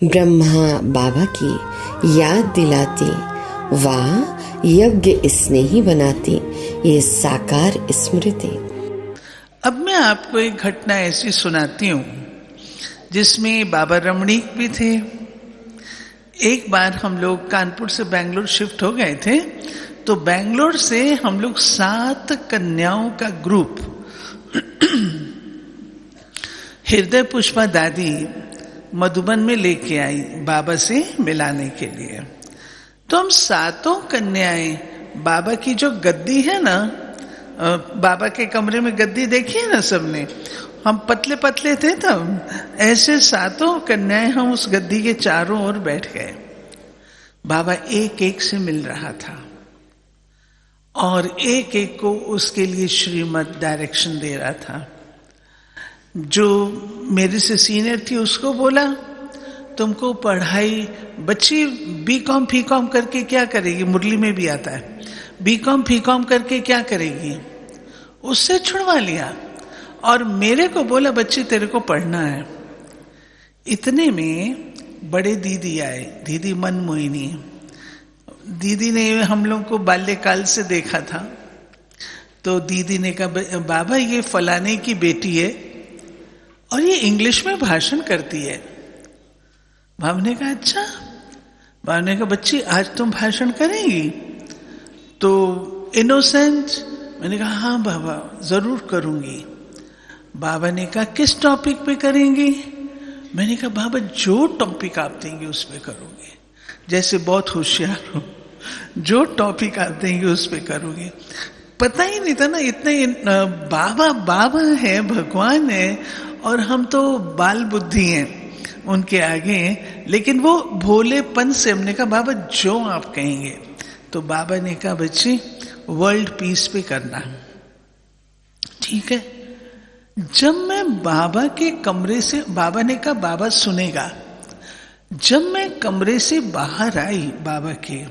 ब्रह्मा बाबा की याद दिलाती, वाह यज्ञ इसने ही बनाती, ये साकार स्मृति। अब मैं आपको एक घटना ऐसी सुनाती हूँ जिसमें बाबा रमणीक भी थे। एक बार हम लोग कानपुर से बेंगलोर शिफ्ट हो गए थे, तो बेंगलोर से हम लोग 7 कन्याओं का ग्रुप हृदय पुष्पा दादी मधुबन में लेके आई बाबा से मिलाने के लिए। तो हम 7 कन्याएं, बाबा की जो गद्दी है ना, बाबा के कमरे में गद्दी देखी है ना सबने, हम पतले पतले थे तब, ऐसे 7 कन्याएं हम उस गद्दी के चारों ओर बैठ गए। बाबा एक एक से मिल रहा था और एक एक को उसके लिए श्रीमत डायरेक्शन दे रहा था। जो मेरे से सीनियर थी उसको बोला, तुमको पढ़ाई, बच्ची बीकॉम फीकॉम करके क्या करेगी, मुरली में भी आता है, बीकॉम फीकॉम करके क्या करेगी, उससे छुड़वा लिया। और मेरे को बोला, बच्ची तेरे को पढ़ना है। इतने में बड़े दीदी आए, दीदी मनमोहिनी। दीदी ने हम लोग को बाल्यकाल से देखा था, तो दीदी ने कहा, बाबा ये फलाने की बेटी है और ये इंग्लिश में भाषण करती है। बाबा ने कहा अच्छा। बाबा ने कहा, बच्ची आज तुम भाषण करेंगी? तो इनोसेंट, मैंने कहा हाँ बाबा जरूर करूंगी। बाबा ने कहा किस टॉपिक पे करेंगी? मैंने कहा बाबा जो टॉपिक आप देंगे उस पे करूंगी, जैसे बहुत होशियार हो, जो टॉपिक आप देंगे उस पे करूंगी। पता ही नहीं था ना, इतने बाबा बाबा है, भगवान है, और हम तो बाल बुद्धि हैं उनके आगे। लेकिन वो भोलेपन से हमने कहा बाबा जो आप कहेंगे। तो बाबा ने कहा बच्ची वर्ल्ड पीस पे करना, ठीक है। जब मैं बाबा के कमरे से, बाबा ने कहा बाबा सुनेगा। जब मैं कमरे से बाहर आई बाबा के,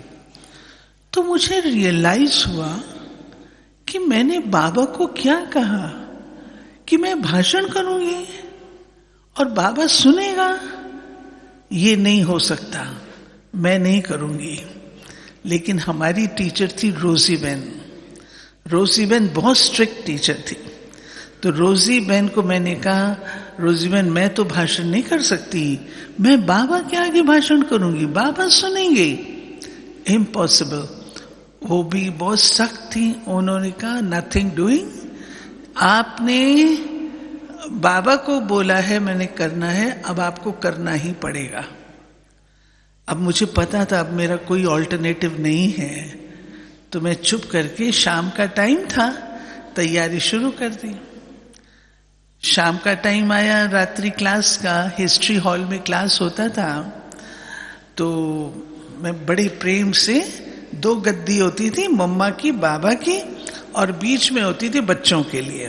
तो मुझे रियलाइज हुआ कि मैंने बाबा को क्या कहा कि मैं भाषण करूंगी और बाबा सुनेगा। ये नहीं हो सकता, मैं नहीं करूंगी। लेकिन हमारी टीचर थी रोजी बहन। रोजी बहन बहुत स्ट्रिक्ट टीचर थी। तो रोजी बहन को मैंने कहा, रोजी बहन मैं तो भाषण नहीं कर सकती, मैं बाबा के आगे भाषण करूंगी, बाबा सुनेंगे। इम्पॉसिबल। वो भी बहुत सख्त थी। उन्होंने कहा नथिंग डूइंग, आपने बाबा को बोला है मैंने करना है, अब आपको करना ही पड़ेगा। अब मुझे पता था अब मेरा कोई ऑल्टरनेटिव नहीं है, तो मैं चुप करके, शाम का टाइम था, तैयारी शुरू कर दी। शाम का टाइम आया, रात्रि क्लास का, हिस्ट्री हॉल में क्लास होता था। तो मैं बड़े प्रेम से, 2 गद्दी होती थी, मम्मा की बाबा की, और बीच में होती थी बच्चों के लिए।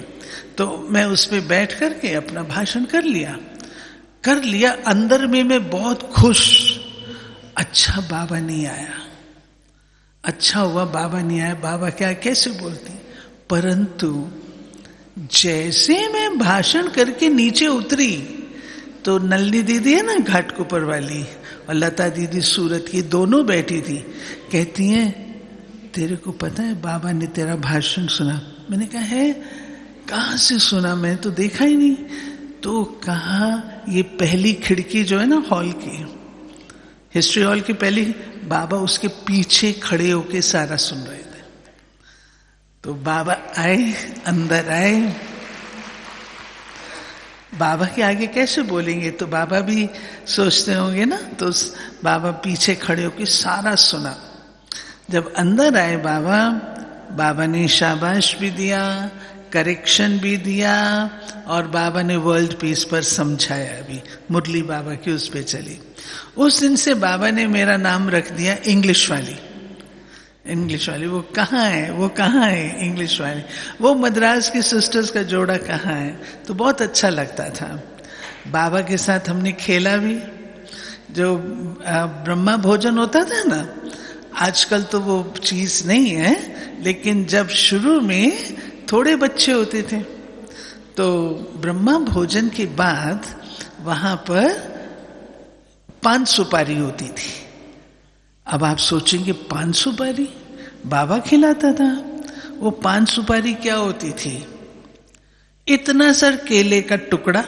तो मैं उस पर बैठ करके अपना भाषण कर लिया। अंदर में मैं बहुत खुश, अच्छा बाबा नहीं आया, अच्छा हुआ बाबा नहीं आया, बाबा क्या कैसे बोलती। परंतु जैसे मैं भाषण करके नीचे उतरी, तो नलनी दीदी है ना घाटकोपर वाली, और लता दीदी सूरत की, दोनों बैठी थी। कहती हैं तेरे को पता है बाबा ने तेरा भाषण सुना? मैंने कहा है, कहाँ से सुना, मैं तो देखा ही नहीं। तो कहा ये पहली खिड़की जो है ना हॉल की, हिस्ट्री हॉल की पहली, बाबा उसके पीछे खड़े होके सारा सुन रहे थे। तो बाबा आए, अंदर आए। बाबा के आगे कैसे बोलेंगे, तो बाबा भी सोचते होंगे ना, तो बाबा पीछे खड़े होके सारा सुना। जब अंदर आए बाबा, बाबा ने शाबाश भी दिया, करेक्शन भी दिया, और बाबा ने वर्ल्ड पीस पर समझाया भी। मुरली बाबा की उस पे चली। उस दिन से बाबा ने मेरा नाम रख दिया इंग्लिश वाली। इंग्लिश वाली, वो कहाँ है, वो कहाँ है इंग्लिश वाली, वो मद्रास की सिस्टर्स का जोड़ा कहाँ है। तो बहुत अच्छा लगता था। बाबा के साथ हमने खेला भी। जो ब्रह्मा भोजन होता था ना, आजकल तो वो चीज नहीं है, लेकिन जब शुरू में थोड़े बच्चे होते थे, तो ब्रह्मा भोजन के बाद वहां पर पान सुपारी होती थी। अब आप सोचेंगे पान सुपारी बाबा खिलाता था? वो पान सुपारी क्या होती थी? इतना सर केले का टुकड़ा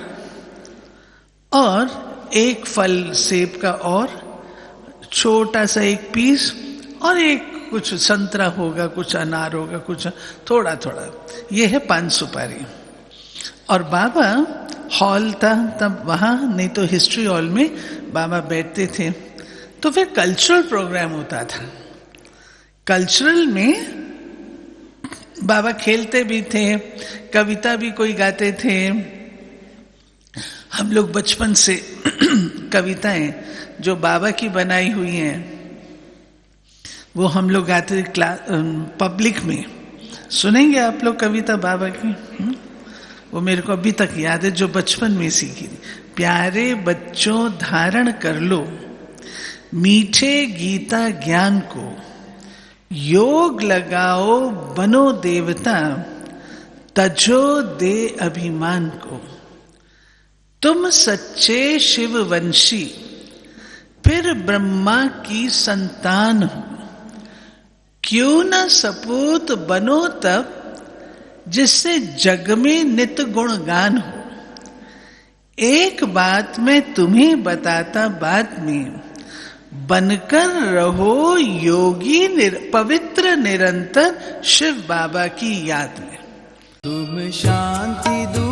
और एक फल सेब का और छोटा सा एक पीस और एक कुछ संतरा होगा, कुछ अनार होगा, कुछ थोड़ा थोड़ा, ये है पान सुपारी। और बाबा हॉल था तब, वहाँ नहीं तो हिस्ट्री हॉल में बाबा बैठते थे। तो फिर कल्चरल प्रोग्राम होता था। कल्चरल में बाबा खेलते भी थे, कविता भी कोई गाते थे। हम लोग बचपन से कविताएं जो बाबा की बनाई हुई हैं वो हम लोग गाते थे पब्लिक में। सुनेंगे आप लोग कविता बाबा की? वो मेरे को अभी तक याद है, जो बचपन में सीखी। प्यारे बच्चों धारण कर लो मीठे गीता ज्ञान को, योग लगाओ बनो देवता, तजो दे अभिमान को। तुम सच्चे शिववंशी फिर ब्रह्मा की संतान हो, क्यों न सपूत बनो तब जिससे जग में नित गुणगान हो। एक बात मैं तुम्हें बताता बाद में, बनकर रहो योगी पवित्र निरंतर शिव बाबा की याद में। तुम शांति दो